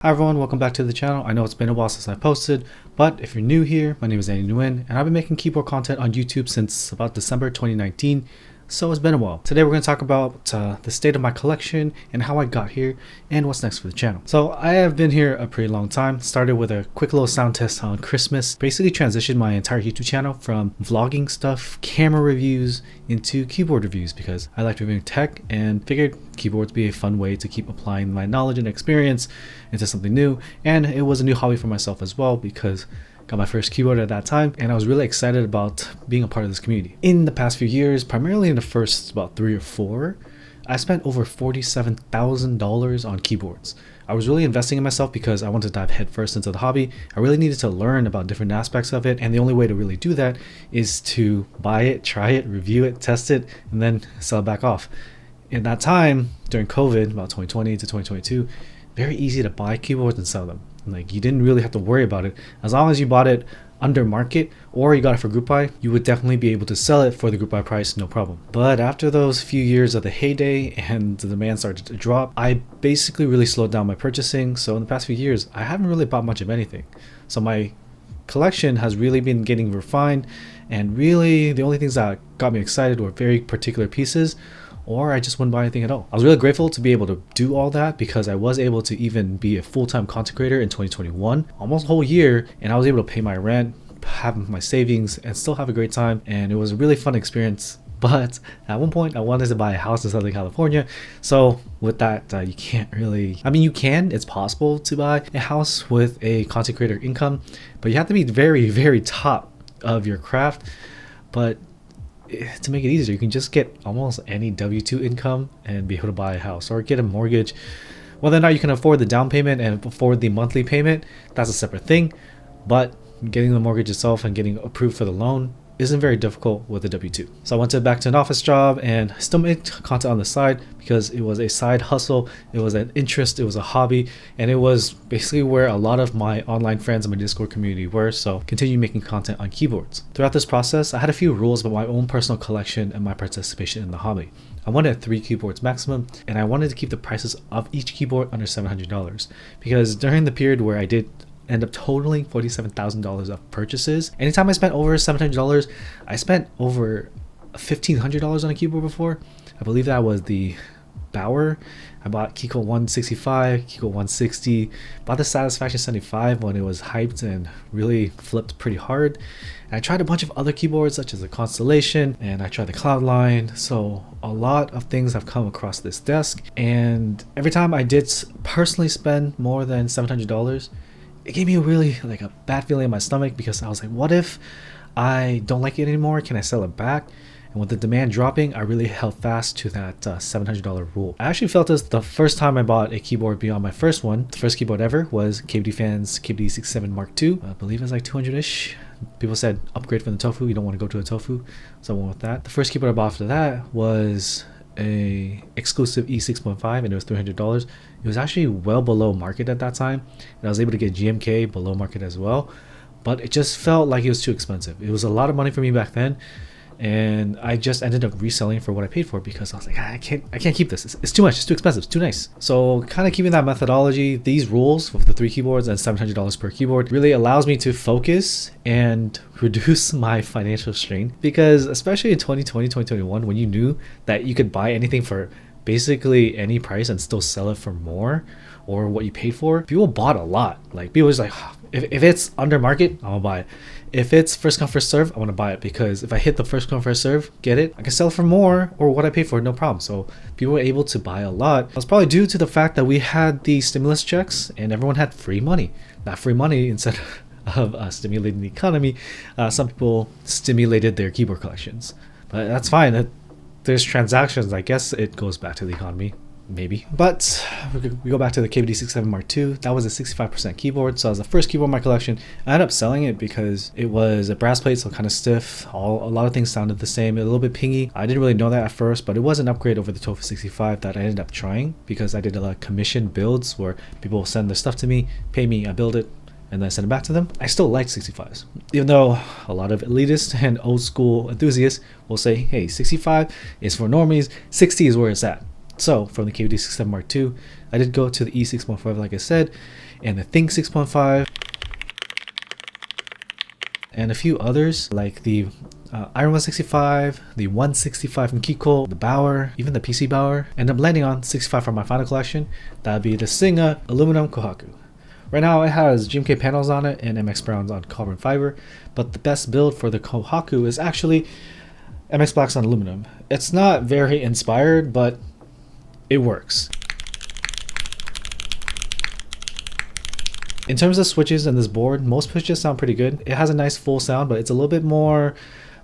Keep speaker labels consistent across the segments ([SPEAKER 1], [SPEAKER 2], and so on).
[SPEAKER 1] Hi everyone, welcome back to the channel. I know it's been a while since I posted, but if you're new here, my name is Andy Nguyen, and I've been making keyboard content on YouTube since about December 2019, so it's been a while. Today we're going to talk about the state of my collection and how I got here and what's next for the channel. So I have been here a pretty long time. Started with a quick little sound test on Christmas. Basically transitioned my entire YouTube channel from vlogging stuff, camera reviews, into keyboard reviews because I like reviewing tech and figured keyboards be a fun way to keep applying my knowledge and experience into something new. And it was a new hobby for myself as well because got my first keyboard at that time, and I was really excited about being a part of this community. In the past few years, primarily in the first about 3 or 4, I spent over $47,000 on keyboards. I was really investing in myself because I wanted to dive headfirst into the hobby. I really needed to learn about different aspects of it, and the only way to really do that is to buy it, try it, review it, test it, and then sell it back off. In that time, during COVID, about 2020 to 2022, very easy to buy keyboards and sell them. Like, you didn't really have to worry about it. As long as you bought it under market or you got it for group buy, you would definitely be able to sell it for the group buy price, no problem. But after those few years of the heyday and the demand started to drop, I basically really slowed down my purchasing. So in the past few years, I haven't really bought much of anything. So my collection has really been getting refined, and really the only things that got me excited were very particular pieces, or I just wouldn't buy anything at all. I was really grateful to be able to do all that because I was able to even be a full-time content creator in 2021, almost a whole year, and I was able to pay my rent, have my savings, and still have a great time. And it was a really fun experience. But at one point I wanted to buy a house in Southern California. So with that, you can't really, I mean, you can, it's possible to buy a house with a content creator income, but you have to be very, very top of your craft. But to make it easier, you can just get almost any W-2 income and be able to buy a house or get a mortgage. Whether or not you can afford the down payment and afford the monthly payment, that's a separate thing. But getting the mortgage itself and getting approved for the loan isn't very difficult with a W-2. So I went back to an office job and still made content on the side because it was a side hustle, it was an interest, it was a hobby, and it was basically where a lot of my online friends in my Discord community were. So continue making content on keyboards. Throughout this process, I had a few rules about my own personal collection and my participation in the hobby. I wanted 3 keyboards maximum, and I wanted to keep the prices of each keyboard under $700 because during the period where I did end up totaling $47,000 of purchases. Anytime I spent over $700, I spent over $1,500 on a keyboard before. I believe that was the Bauer. I bought Kiko 165, Kiko 160, bought the Satisfaction 75 when it was hyped and really flipped pretty hard. And I tried a bunch of other keyboards such as the Constellation, and I tried the Cloud line. So a lot of things have come across this desk, and every time I did personally spend more than $700, it gave me a really a bad feeling in my stomach because I was like, what if I don't like it anymore? Can I sell it back? And with the demand dropping, I really held fast to that $700 rule. I actually felt this the first time I bought a keyboard beyond my first one. The first keyboard ever was KBD Fan's KBD 67 Mark II. I believe it was like 200-ish. People said upgrade from the Tofu. You don't want to go to a Tofu. So I went with that. The first keyboard I bought after that was a exclusive E6.5, and it was $300. It was actually well below market at that time, and I was able to get GMK below market as well, but it just felt like it was too expensive. It was a lot of money for me back then, and I just ended up reselling for what I paid for because I was like, I can't keep this. It's too much. It's too expensive. It's too nice. So kind of keeping that methodology, these rules with the 3 keyboards and $700 per keyboard really allows me to focus and reduce my financial strain, because especially in 2020, 2021, when you knew that you could buy anything for basically any price and still sell it for more or what you paid for, people bought a lot. Like, people was like, if it's under market, I'm gonna buy it. If it's first come first serve, I want to buy it because if I hit the first come first serve, get it, I can sell it for more or what I paid for it, no problem. So people were able to buy a lot. It was probably due to the fact that we had the stimulus checks and everyone had free money. Not free money, instead of stimulating the economy, some people stimulated their keyboard collections. But that's fine. There's transactions. I guess it goes back to the economy, maybe. But we go back to the KBD 67 Mark II. That was a 65% keyboard, so that was the first keyboard in my collection. I ended up selling it because it was a brass plate, so kind of stiff. A lot of things sounded the same, a little bit pingy. I didn't really know that at first, but it was an upgrade over the Tofu 65 that I ended up trying because I did a lot of commission builds where people will send their stuff to me, pay me, I build it, and then I send it back to them. I still like 65s, even though a lot of elitists and old school enthusiasts will say, hey, 65 is for normies, 60 is where it's at. So from the KBD 67 Mark II, I did go to the E6.5 like I said, and the Think 6.5, and a few others like the Iron 165, the 165 from Kiko, the Bauer, even the PC Bauer, and I'm landing on 65 for my final collection. That would be the Singa aluminum Kohaku. Right now it has GMK panels on it and MX Browns on carbon fiber, but the best build for the Kohaku is actually MX Blacks on aluminum. It's not very inspired, but it works. In terms of switches in this board, most switches sound pretty good. It has a nice full sound, but it's a little bit more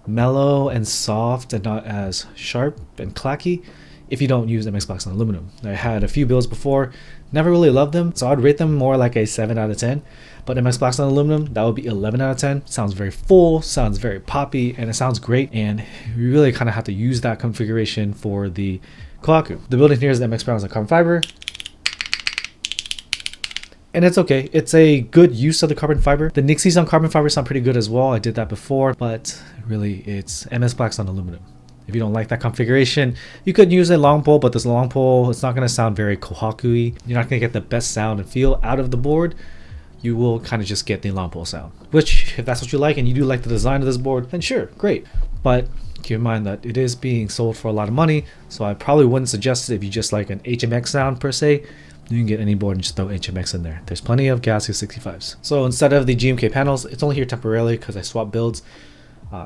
[SPEAKER 1] mellow and soft and not as sharp and clacky if you don't use MX Blacks on aluminum. I had a few builds before, never really loved them, so I'd rate them more like a 7 out of 10. But MX Blacks on aluminum, that would be 11 out of 10. Sounds very full, sounds very poppy, and it sounds great. And you really kind of have to use that configuration for the Kohaku. The build in here is MX Browns on carbon fiber. And it's okay. It's a good use of the carbon fiber. The Nixies on carbon fiber sound pretty good as well. I did that before, but really it's MS Blacks on aluminum. If you don't like that configuration, you could use a long pole, but this long pole, it's not going to sound very Kohaku-y. You're not going to get the best sound and feel out of the board. You will kind of just get the long pole sound, which if that's what you like and you do like the design of this board, then sure, great. But keep in mind that it is being sold for a lot of money, so I probably wouldn't suggest it if you just like an HMX sound per se. You can get any board and just throw HMX in there. There's plenty of gasket 65s. So instead of the GMK panels, it's only here temporarily because I swapped builds.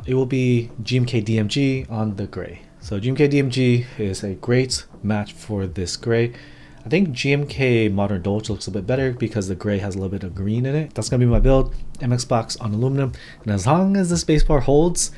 [SPEAKER 1] It will be GMK DMG on the gray. So GMK DMG is a great match for this gray. I think GMK Modern Dolce looks a bit better because the gray has a little bit of green in it. That's going to be my build. MX Blacks on aluminum. And as long as the spacebar holds,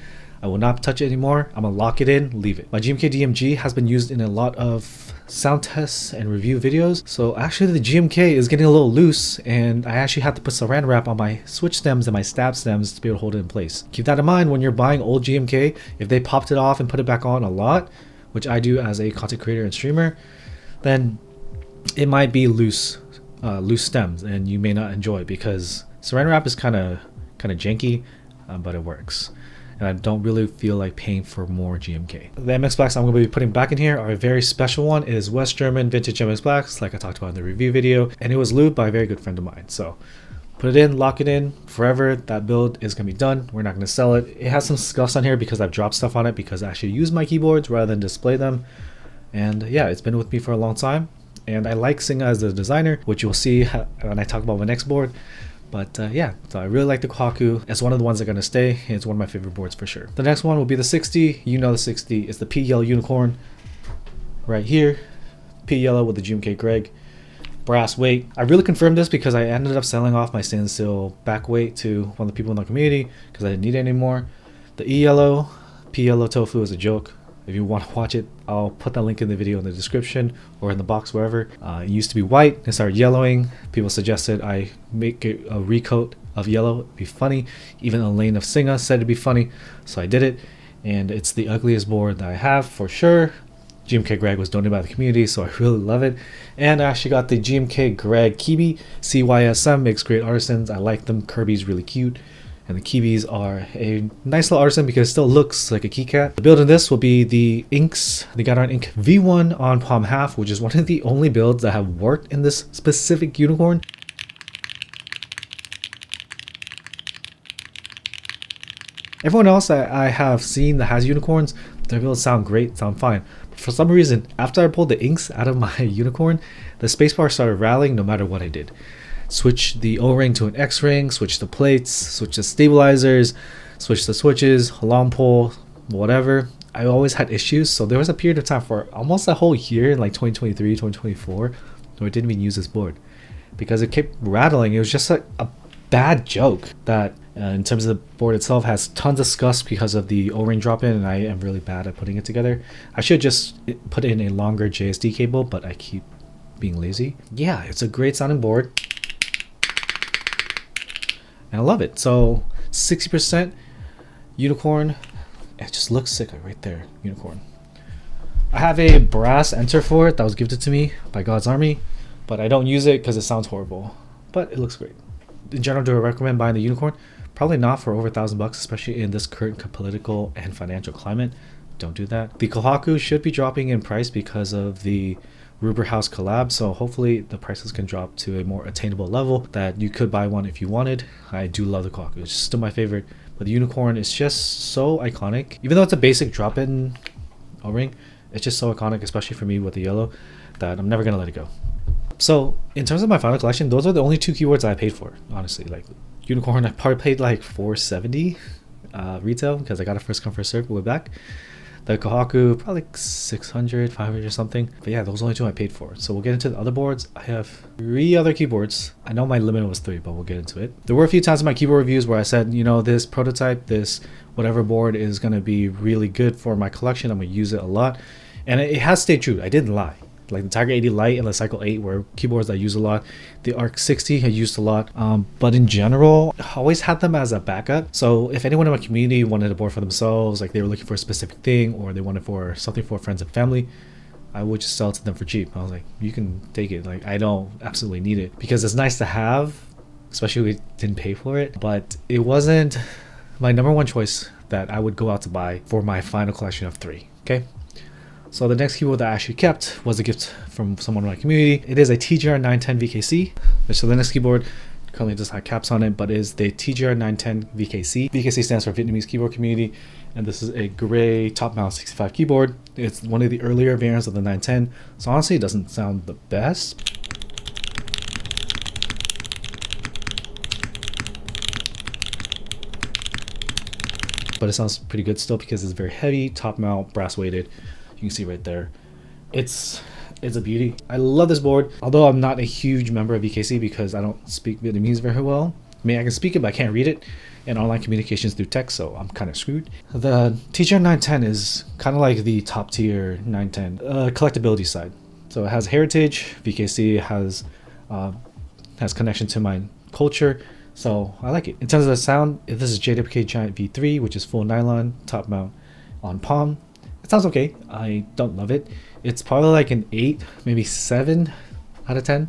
[SPEAKER 1] I will not touch it anymore. I'm going to lock it in, leave it. My GMK DMG has been used in a lot of sound tests and review videos. So actually the GMK is getting a little loose and I actually had to put saran wrap on my switch stems and my stab stems to be able to hold it in place. Keep that in mind when you're buying old GMK. If they popped it off and put it back on a lot, which I do as a content creator and streamer, then it might be loose stems and you may not enjoy it because saran wrap is kind of janky, but it works. And I don't really feel like paying for more GMK. The MX Blacks I'm going to be putting back in here are a very special one. It is West German vintage MX Blacks, like I talked about in the review video, and it was lubed by a very good friend of mine. So put it in, lock it in forever. That build is going to be done. We're not going to sell it. It has some scuffs on here because I've dropped stuff on it because I actually use my keyboards rather than display them. And yeah, it's been with me for a long time. And I like Singa as the designer, which you'll see when I talk about my next board. But yeah, so I really like the Kohaku. It's one of the ones that are going to stay. It's one of my favorite boards for sure. The next one will be the 60. You know the 60 is the P Yellow Unicorn right here. P Yellow with the GMK Greg. Brass weight. I really confirmed this because I ended up selling off my standstill back weight to one of the people in the community because I didn't need it anymore. The E Yellow, P Yellow Tofu is a joke. If you want to watch it, I'll put that link in the video in the description or in the box, wherever. It used to be white, it started yellowing. People suggested I make it a recoat of yellow. It'd be funny. Even Elaine of Singa said it'd be funny, so I did it. And it's the ugliest board that I have for sure. GMK Greg was donated by the community, so I really love it. And I actually got the GMK Greg Kibi. CYSM makes great artisans. I like them. Kirby's really cute. And the Kibis are a nice little artisan because it still looks like a keycat. The build in this will be the inks, the Gathering Ink V1 on palm half, which is one of the only builds that have worked in this specific unicorn. Everyone else that I have seen that has unicorns, their builds sound great, sound fine. But for some reason, after I pulled the inks out of my unicorn, the spacebar started rattling no matter what I did. Switch the O-ring to an X-ring, switch the plates, switch the stabilizers, switch the switches, long pole, whatever. I always had issues, so there was a period of time for almost a whole year in like 2023, 2024, where I didn't even use this board because it kept rattling. It was just like a bad joke that in terms of the board itself has tons of scuffs because of the O-ring drop in, and I am really bad at putting it together. I should just put in a longer JSD cable, but I keep being lazy. Yeah, it's a great sounding board. And I love it. So 60% unicorn. It just looks sick right there. Unicorn. I have a brass enter for it that was gifted to me by God's Army, but I don't use it because it sounds horrible. But it looks great. In general, do I recommend buying the unicorn? Probably not for over $1,000, especially in this current political and financial climate. Don't do that. The Kohaku should be dropping in price because of the Ruber House collab, so hopefully the prices can drop to a more attainable level that you could buy one if you wanted. I do love the Kohaku, it's still my favorite, but the Unikorn is just so iconic. Even though it's a basic drop-in O-ring, it's just so iconic, especially for me with the yellow, that I'm never gonna let it go. So in terms of my final collection, those are the only two keyboards I paid for, honestly. Like Unikorn, I probably paid like $470 retail because I got a first come first serve way back. The Kohaku probably like 600, 500 or something. But yeah, those are the only two I paid for. So we'll get into the other boards. I have 3 other keyboards. I know my limit was 3, but we'll get into it. There were a few times in my keyboard reviews where I said, you know, this prototype, this whatever board is going to be really good for my collection. I'm going to use it a lot. And it has stayed true. I didn't lie. Like the Tiger 80 Lite and the Cycle 8 were keyboards I use a lot. The Arc 60 I used a lot. But in general, I always had them as a backup. So if anyone in my community wanted a board for themselves, like they were looking for a specific thing or they wanted for something for friends and family, I would just sell it to them for cheap. I was like, you can take it. Like I don't absolutely need it because it's nice to have, especially if we didn't pay for it. But it wasn't my number one choice that I would go out to buy for my final collection of 3. Okay. So the next keyboard that I actually kept was a gift from someone in my community. It is a TGR 910 VKC. So the next keyboard currently doesn't have caps on it, but is the TGR 910 VKC. VKC stands for Vietnamese Keyboard Community, and this is a gray top mount 65 keyboard. It's one of the earlier variants of the 910, so honestly it doesn't sound the best. But it sounds pretty good still because it's very heavy, top mount, brass weighted. You can see right there. It's a beauty. I love this board, although I'm not a huge member of VKC because I don't speak Vietnamese very well. I mean, I can speak it, but I can't read it. And online communications through text, so I'm kind of screwed. The TGR 910 is kind of like the top tier 910 collectability side. So it has heritage. VKC has connection to my culture, so I like it. In terms of the sound, this is JWK Giant V3, which is full nylon, top mount on palm. It sounds okay. I don't love it. It's probably like an 8, maybe 7 out of 10. In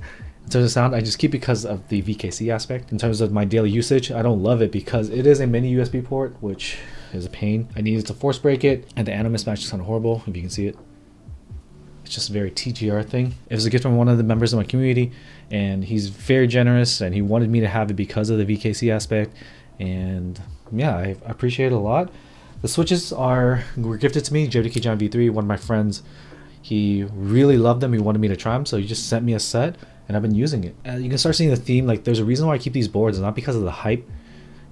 [SPEAKER 1] terms of sound, I just keep because of the VKC aspect. In terms of my daily usage, I don't love it because it is a mini USB port, which is a pain. I needed to force break it, and the anno mismatch is kind of horrible, if you can see it. It's just a very TGR thing. It was a gift from one of the members of my community, and he's very generous, and he wanted me to have it because of the VKC aspect. And yeah, I appreciate it a lot. The switches were gifted to me. JWK John V3, one of my friends, he really loved them. He wanted me to try them, so he just sent me a set, and I've been using it. You can start seeing the theme. Like, there's a reason why I keep these boards. It's not because of the hype.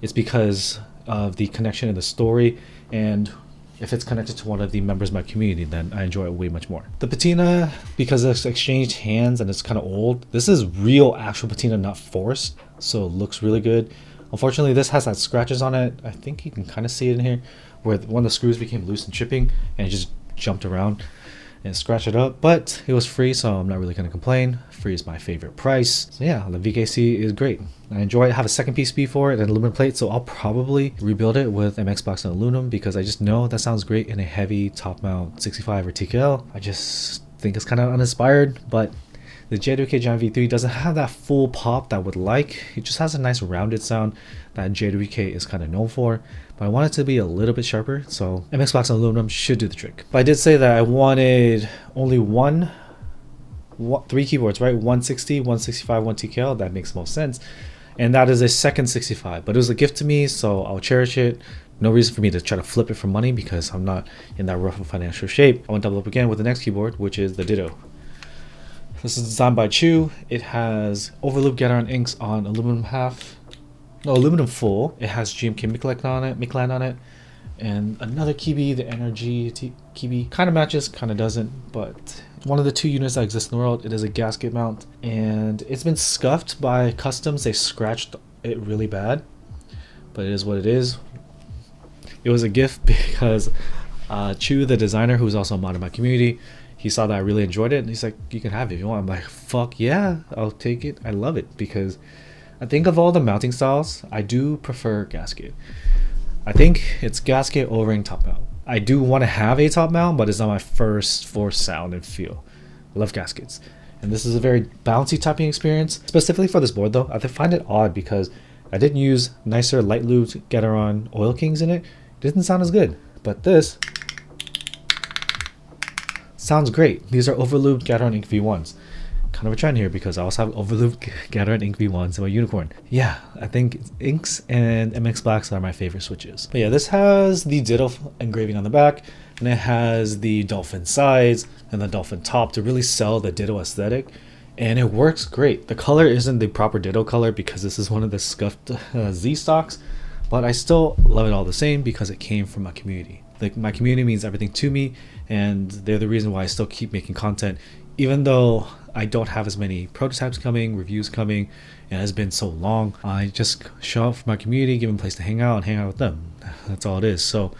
[SPEAKER 1] It's because of the connection and the story, and if it's connected to one of the members of my community, then I enjoy it way much more. The patina, because it's exchanged hands and it's kind of old, this is real actual patina, not forced, so it looks really good. Unfortunately, this has that scratches on it. I think you can kind of see it in here, where one of the screws became loose and chipping, and it just jumped around and scratched it up. But it was free, so I'm not really going to complain. Free is my favorite price. So yeah, the VKC is great. I enjoy it. I have a second PCB for it and aluminum plate, so I'll probably rebuild it with MX box and aluminum because I just know that sounds great in a heavy top mount 65 or TKL. I just think it's kind of uninspired, but the JWK Giant V3 doesn't have that full pop that I would like. It just has a nice rounded sound that JWK is kind of known for, but I want it to be a little bit sharper, so MX box and aluminum should do the trick. But I did say that I wanted only 3 keyboards, right? 160, 165, 1 TKL. That makes most sense. And that is a second 65, but it was a gift to me, so I'll cherish it. No reason for me to try to flip it for money because I'm not in that rough of financial shape. I went double up again with the next keyboard, which is the Ditto. This is designed by Chu. It has overloop Gateron inks on aluminum full. It has GMK Michelin on it, and another Kibi, the Energy Kibi, kind of matches, kind of doesn't, but one of the 2 units that exist in the world. It is a gasket mount, and it's been scuffed by customs. They scratched it really bad, but it is what it is. It was a gift because Chu, the designer, who's also a mod in my community, he saw that I really enjoyed it, and he's like, you can have it if you want. I'm like, fuck yeah, I'll take it. I love it because I think of all the mounting styles, I do prefer gasket. I think it's gasket over top mount. I do want to have a top mount, but it's not my first for sound and feel. I love gaskets. And this is a very bouncy typing experience. Specifically for this board though, I find it odd because I didn't use nicer light lubed Gateron Oil Kings in it. It didn't sound as good. But this sounds great. These are overlooped Gateron Ink V1s. Kind of a trend here because I also have overlooped Gateron Ink V1s in my Unikorn. Yeah, I think Inks and MX Blacks are my favorite switches. But yeah, this has the Ditto engraving on the back, and it has the dolphin sides and the dolphin top to really sell the Ditto aesthetic. And it works great. The color isn't the proper Ditto color because this is one of the scuffed Z stocks, but I still love it all the same because it came from my community. Like, my community means everything to me, and they're the reason why I still keep making content, even though I don't have as many prototypes coming, reviews coming, and it has been so long. I just show up for my community, give them a place to hang out, and hang out with them. That's all it is. So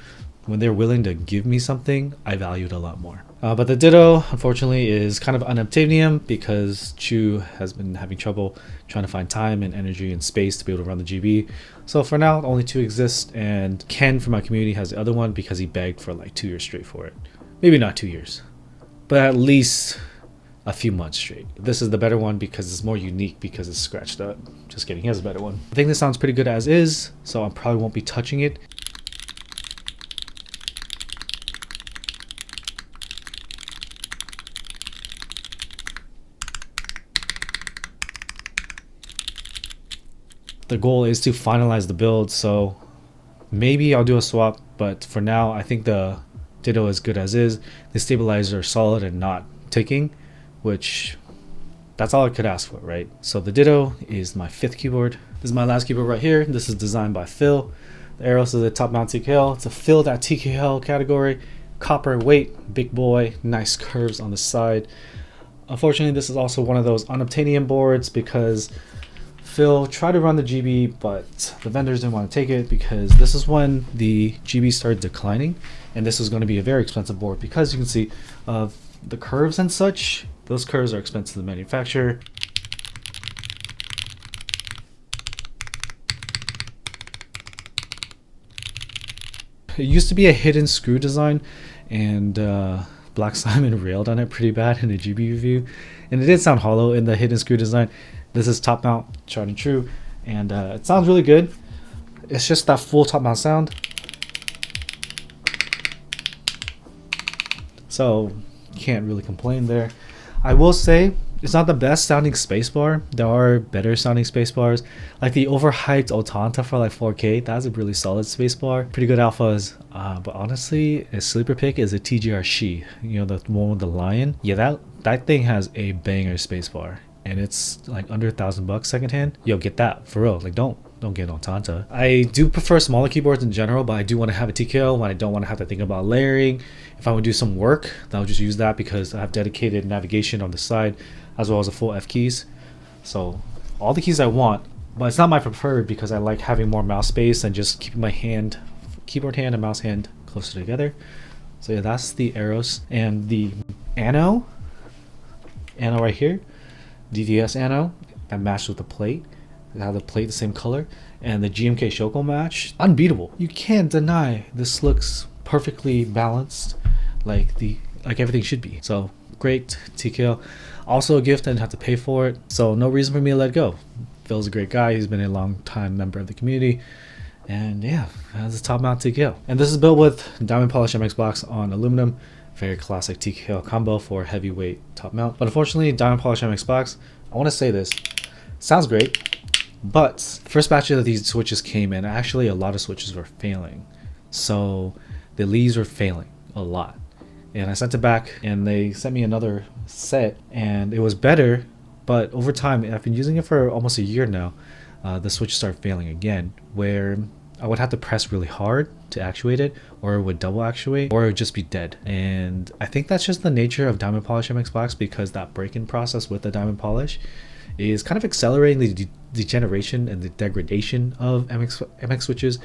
[SPEAKER 1] when they're willing to give me something, I value it a lot more. But the Ditto, unfortunately, is kind of unobtainium because Chu has been having trouble trying to find time and energy and space to be able to run the GB. So for now, only 2 exist, and Ken from my community has the other one because he begged for like 2 years straight for it. Maybe not 2 years, but at least a few months straight. This is the better one because it's more unique because it's scratched up. Just kidding, he has a better one. I think this sounds pretty good as is, so I probably won't be touching it. The goal is to finalize the build, so maybe I'll do a swap, but for now I think the Ditto is good as is. The stabilizers are solid and not ticking, which that's all I could ask for, right? So the Ditto is my 5th keyboard. This is my last keyboard right here. This is designed by Phil. The Aeros is a top mount TKL. It's a filled at TKL category. Copper weight, big boy, nice curves on the side. Unfortunately, this is also one of those unobtainium boards because Phil tried to run the GB, but the vendors didn't want to take it because this is when the GB started declining, and this was going to be a very expensive board because you can see the curves and such. Those curves are expensive to manufacture. It used to be a hidden screw design, and Black Simon railed on it pretty bad in the GB review, and it did sound hollow in the hidden screw design. This is top mount, tried and true, and it sounds really good. It's just that full top mount sound. So can't really complain there. I will say it's not the best sounding spacebar. There are better sounding spacebars, like the overhyped Otanta for like 4K. That's a really solid spacebar. Pretty good alphas. But honestly, a sleeper pick is a TGR Shi. You know, the one with the lion. Yeah, that thing has a banger spacebar, and it's like under $1,000 secondhand. Yo, get that for real. Like, don't get Otanta. I do prefer smaller keyboards in general, but I do want to have a TKL when I don't want to have to think about layering. If I would do some work, then I'll just use that because I have dedicated navigation on the side as well as the full F keys. So all the keys I want, but it's not my preferred because I like having more mouse space and just keeping my keyboard hand and mouse hand closer together. So yeah, that's the Aeros. And the Ano right here, DDS Ano, that matched with the plate. They have the plate the same color, and the GMK Shoko match, unbeatable. You can't deny this looks perfectly balanced, like everything should be. So great TKL. Also a gift, I didn't have to pay for it, so no reason for me to let go. Phil's a great guy. He's been a long time member of the community, and yeah, that's a top mount TKL. And this is built with diamond polished MX blocks on aluminum. Very classic TKL combo for heavyweight top mount. But unfortunately, diamond polished MX blocks, I want to say this, sounds great, but the first batch of these switches came in, actually a lot of switches were failing. So the leads were failing a lot. And I sent it back, and they sent me another set, and it was better, but over time, I've been using it for almost a year now, the switch started failing again, where I would have to press really hard to actuate it, or it would double actuate, or it would just be dead. And I think that's just the nature of diamond polish MX blocks, because that break-in process with the diamond polish is kind of accelerating the degeneration and the degradation of MX switches.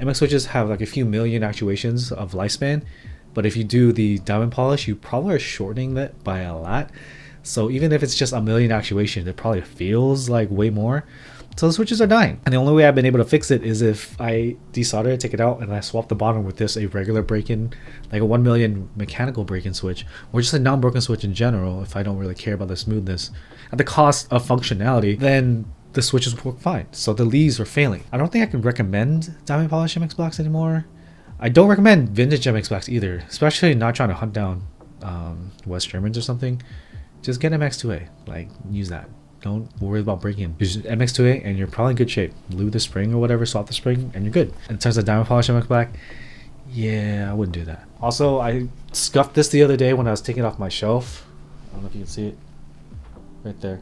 [SPEAKER 1] MX switches have like a few million actuations of lifespan, but if you do the diamond polish, you probably are shortening that by a lot. So even if it's just a million actuations, it probably feels like way more. So the switches are dying. And the only way I've been able to fix it is if I desolder it, take it out, and I swap the bottom with this, a regular break-in, like a 1 million mechanical break-in switch, or just a non-broken switch in general, if I don't really care about the smoothness. At the cost of functionality, then the switches work fine. So the leads are failing. I don't think I can recommend diamond polish MX blocks anymore. I don't recommend vintage MX blocks either, especially not trying to hunt down West Germans or something, just get MX2A. Like, use that. Don't worry about breaking it. Use MX2A and you're probably in good shape. Lube the spring or whatever, swap the spring, and you're good. In terms of diamond polish MX Black, yeah, I wouldn't do that. Also, I scuffed this the other day when I was taking it off my shelf. I don't know if you can see it right there.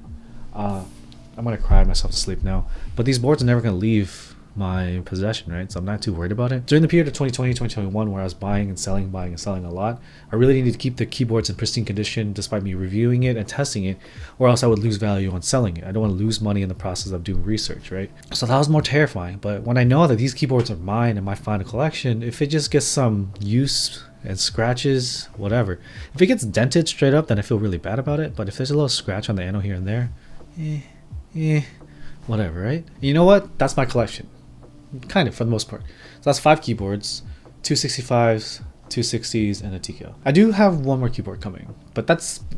[SPEAKER 1] I'm gonna cry myself to sleep now, but these boards are never gonna leave my possession, right? So I'm not too worried about it. During the period of 2020 2021 where I was buying and selling a lot, I really needed to keep the keyboards in pristine condition despite me reviewing it and testing it, or else I would lose value on selling it. I don't want to lose money in the process of doing research, right? So that was more terrifying. But when I know that these keyboards are mine and my final collection, if it just gets some use and scratches, whatever. If it gets dented straight up, then I feel really bad about it. But if there's a little scratch on the angle here and there, whatever, right? You know what? That's my collection. Kind of, for the most part. So that's 5 keyboards, 265s, 260s, and a TKO. I do have one more keyboard coming, but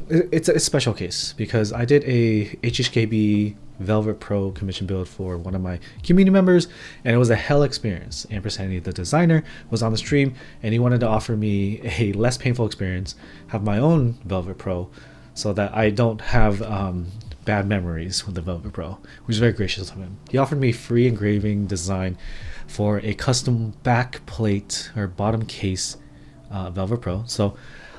[SPEAKER 1] it's a special case because I did a HHKB Velvet Pro commission build for one of my community members, and it was a hell experience. Ampersand, the designer, was on the stream, and he wanted to offer me a less painful experience, have my own Velvet Pro, so that I don't have bad memories with the Velvet Pro, which is very gracious of him. He offered me free engraving design for a custom back plate or bottom case Velvet Pro. So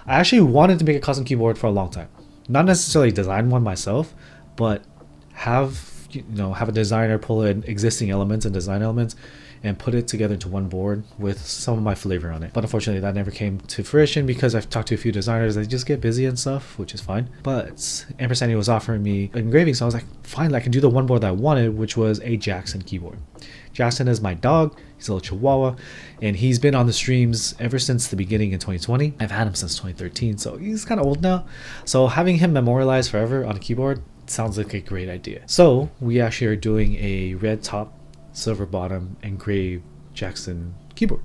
[SPEAKER 1] I actually wanted to make a custom keyboard for a long time. Not necessarily design one myself, but have a designer pull in existing elements and design elements and put it together into one board with some of my flavor on it. But unfortunately that never came to fruition because I've talked to a few designers, they just get busy and stuff, which is fine. But Ampersand was offering me engraving, so I was like, fine, I can do the one board that I wanted, which was a Jackson keyboard. Jackson is my dog, he's a little chihuahua, and he's been on the streams ever since the beginning in 2020. I've had him since 2013, so he's kind of old now. So having him memorialized forever on a keyboard sounds like a great idea. So we actually are doing a red top, silver bottom, engraved Jackson keyboard,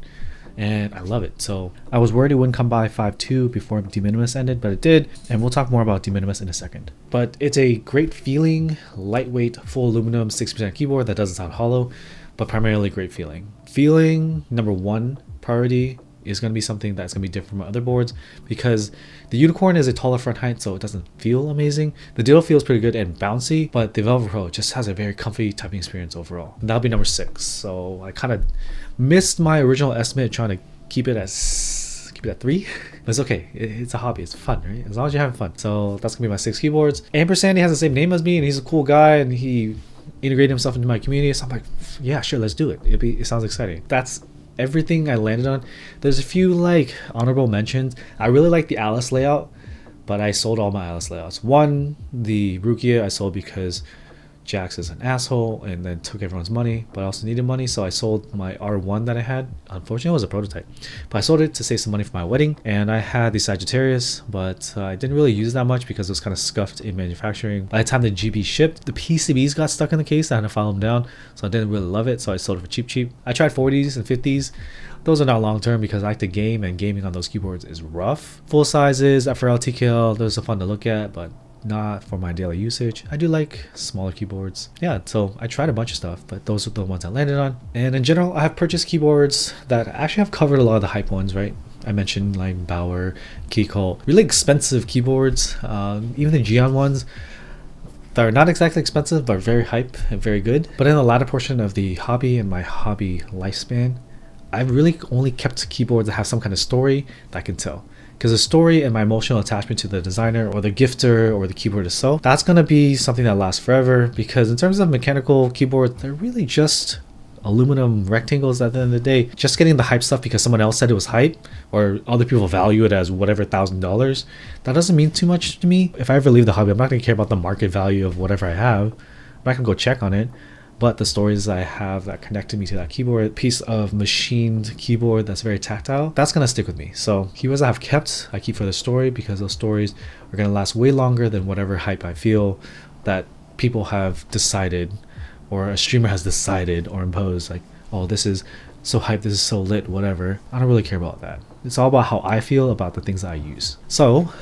[SPEAKER 1] and I love it. So I was worried it wouldn't come by 5.2 before de minimis ended, but it did, and we'll talk more about de minimis in a second. But it's a great feeling, lightweight, full aluminum 60% keyboard that doesn't sound hollow, but primarily great feeling. Feeling, number one priority, is going to be something that's going to be different from other boards because the Unikorn is a taller front height, so it doesn't feel amazing. The Ditto feels pretty good and bouncy, but the Velvet Pro just has a very comfy typing experience overall. And that'll be number 6. So I kind of missed my original estimate trying to keep it at 3. But it's okay. It's a hobby. It's fun, right? As long as you're having fun. So that's going to be my 6 keyboards. Ampersand has the same name as me, and he's a cool guy, and he integrated himself into my community. So I'm like, yeah, sure, let's do it. It sounds exciting. That's everything I landed on. There's a few like honorable mentions. I really like the Alice layout, but I sold all my Alice layouts. One, the Rukia, I sold because Jax is an asshole and then took everyone's money, but I also needed money, so I sold my R1 that I had. Unfortunately, it was a prototype, but I sold it to save some money for my wedding. And I had the Sagittarius, but I didn't really use that much because it was kind of scuffed in manufacturing. By the time the GB shipped, the PCBs got stuck in the case. I had to file them down, so I didn't really love it, so I sold it for cheap. I tried 40s and 50s. Those are not long term because I like to game, and gaming on those keyboards is rough. Full sizes, FRL, TKL, those are fun to look at, but not for my daily usage. I do like smaller keyboards. Yeah, so I tried a bunch of stuff, but those are the ones I landed on. And in general, I have purchased keyboards that actually have covered a lot of the hype ones, right? I mentioned like Bauer, Keycult, really expensive keyboards, even the Geon ones that are not exactly expensive, but very hype and very good. But in the latter portion of the hobby and my hobby lifespan, I've really only kept keyboards that have some kind of story that I can tell. Because the story and my emotional attachment to the designer or the gifter or the keyboard itself, that's going to be something that lasts forever. Because in terms of mechanical keyboards, they're really just aluminum rectangles at the end of the day. Just getting the hype stuff because someone else said it was hype or other people value it as whatever $1,000, that doesn't mean too much to me. If I ever leave the hobby, I'm not going to care about the market value of whatever I have. I'm not going to go check on it. But the stories I have that connected me to that keyboard, piece of machined keyboard that's very tactile, that's going to stick with me. So keyboards I have kept, I keep for the story because those stories are going to last way longer than whatever hype I feel that people have decided or a streamer has decided or imposed. Like, oh, this is so hype, this is so lit, whatever. I don't really care about that. It's all about how I feel about the things that I use. So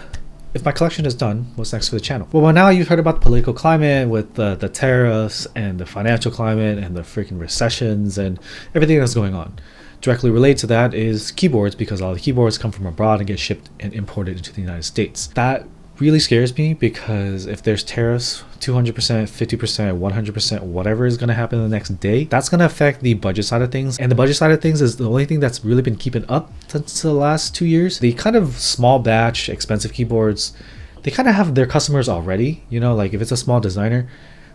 [SPEAKER 1] if my collection is done, what's next for the channel? Well, by now you've heard about the political climate with the tariffs and the financial climate and the freaking recessions and everything that's going on. Directly related to that is keyboards, because all the keyboards come from abroad and get shipped and imported into the United States. That really scares me, because if there's tariffs, 200%, 50%, 100%, whatever is going to happen the next day, that's going to affect the budget side of things. And the budget side of things is the only thing that's really been keeping up since the last 2 years. The kind of small batch, expensive keyboards, they kind of have their customers already. You know, like if it's a small designer,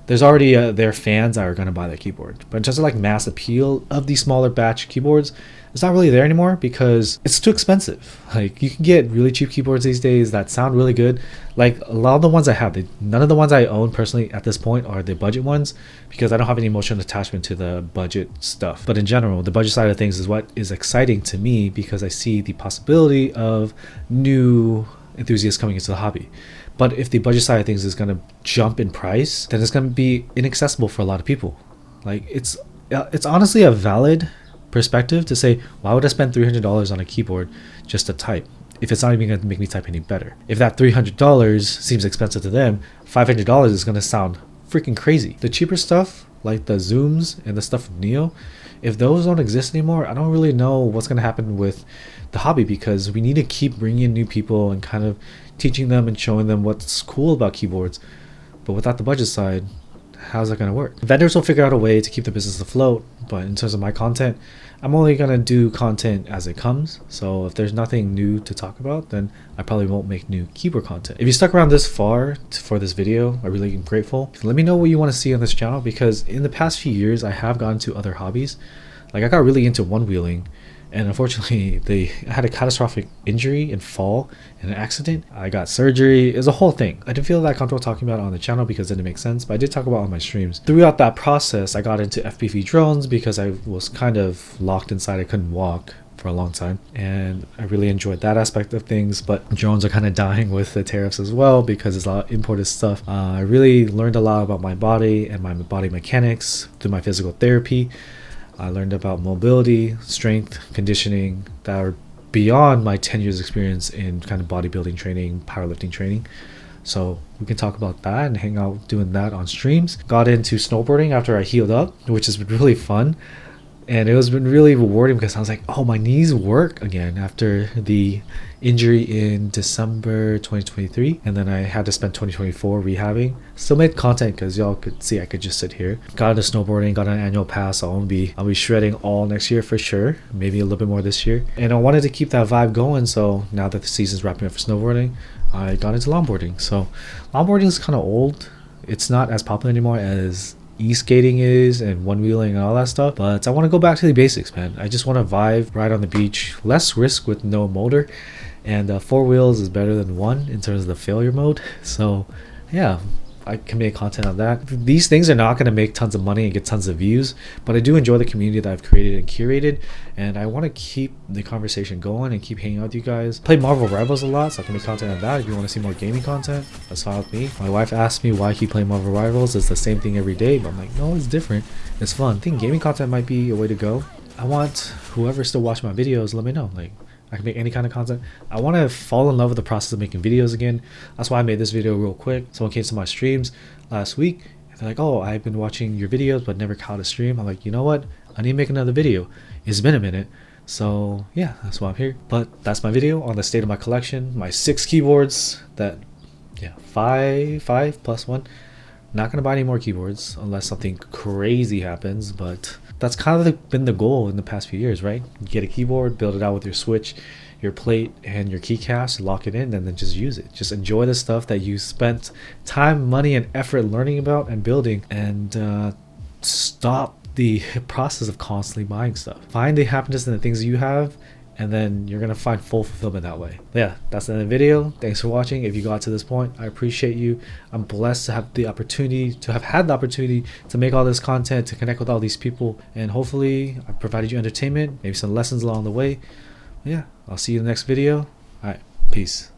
[SPEAKER 1] there's already their fans that are going to buy that keyboard. But in terms of like mass appeal of these smaller batch keyboards, it's not really there anymore because it's too expensive. Like you can get really cheap keyboards these days that sound really good. Like a lot of the ones I have, none of the ones I own personally at this point are the budget ones, because I don't have any emotional attachment to the budget stuff. But in general, the budget side of things is what is exciting to me, because I see the possibility of new enthusiasts coming into the hobby. But if the budget side of things is going to jump in price, then it's going to be inaccessible for a lot of people. Like it's honestly a valid perspective to say, why would I spend $300 on a keyboard just to type if it's not even going to make me type any better? If that $300 seems expensive to them, $500 is going to sound freaking crazy. The cheaper stuff like the Zooms and the stuff from Neo, if those don't exist anymore, I don't really know what's going to happen with the hobby, because we need to keep bringing in new people and kind of teaching them and showing them what's cool about keyboards. But without the budget side, how's that going to work? Vendors will figure out a way to keep the business afloat, but in terms of my content, I'm only going to do content as it comes. So if there's nothing new to talk about, then I probably won't make new keyboard content. If you stuck around this far for this video, I really am grateful. Let me know what you want to see on this channel, because in the past few years, I have gotten to other hobbies. Like I got really into one-wheeling, and unfortunately I had a catastrophic injury and fall in an accident. I got surgery. It was a whole thing. I didn't feel that comfortable talking about it on the channel because it didn't make sense, but I did talk about it on my streams. Throughout that process, I got into FPV drones because I was kind of locked inside. I couldn't walk for a long time, and I really enjoyed that aspect of things. But drones are kind of dying with the tariffs as well, because there's a lot of imported stuff. I really learned a lot about my body and my body mechanics through my physical therapy. I learned about mobility, strength, conditioning that are beyond my 10 years experience in kind of bodybuilding training, powerlifting training. So we can talk about that and hang out doing that on streams. Got into snowboarding after I healed up, which has been really fun. And it has been really rewarding, because I was like, oh, my knees work again after the injury in December 2023. And then I had to spend 2024 rehabbing. Still made content because y'all could see I could just sit here. Got into snowboarding, got an annual pass. So I'll be shredding all next year for sure. Maybe a little bit more this year. And I wanted to keep that vibe going. So now that the season's wrapping up for snowboarding, I got into longboarding. So longboarding is kind of old. It's not as popular anymore as e-skating is and one-wheeling and all that stuff, but I want to go back to the basics, man. I just want to vibe, ride on the beach, less risk with no motor, and 4 wheels is better than 1 in terms of the failure mode. So yeah, I can make content on that. These things are not going to make tons of money and get tons of views, but I do enjoy the community that I've created and curated, and I want to keep the conversation going and keep hanging out with you guys. Play Marvel Rivals a lot, so I can make content on that. If you want to see more gaming content, that's fine with me. My wife asked me why I keep playing Marvel Rivals. It's the same thing every day, but I'm like, no, it's different. It's fun. I think gaming content might be a way to go. I want whoever's still watching my videos, let me know. Like, I can make any kind of content. I want to fall in love with the process of making videos again. That's why I made this video real quick. Someone came to my streams last week and they're like, oh, I've been watching your videos but never caught a stream. I'm like, you know what? I need to make another video. It's been a minute. So yeah, that's why I'm here. But that's my video on the state of my collection. My 6 keyboards that, yeah, 5 plus 1. Not going to buy any more keyboards unless something crazy happens, but that's kind of been the goal in the past few years, right? Get a keyboard, build it out with your switch, your plate, and your keycaps, lock it in, and then just use it. Just enjoy the stuff that you spent time, money, and effort learning about and building, and stop the process of constantly buying stuff. Find the happiness in the things you have, and then you're gonna find full fulfillment that way. Yeah, that's the end of the video. Thanks for watching. If you got to this point, I appreciate you. I'm blessed to have had the opportunity to make all this content, to connect with all these people, and hopefully I provided you entertainment, maybe some lessons along the way. Yeah, I'll see you in the next video. All right, peace.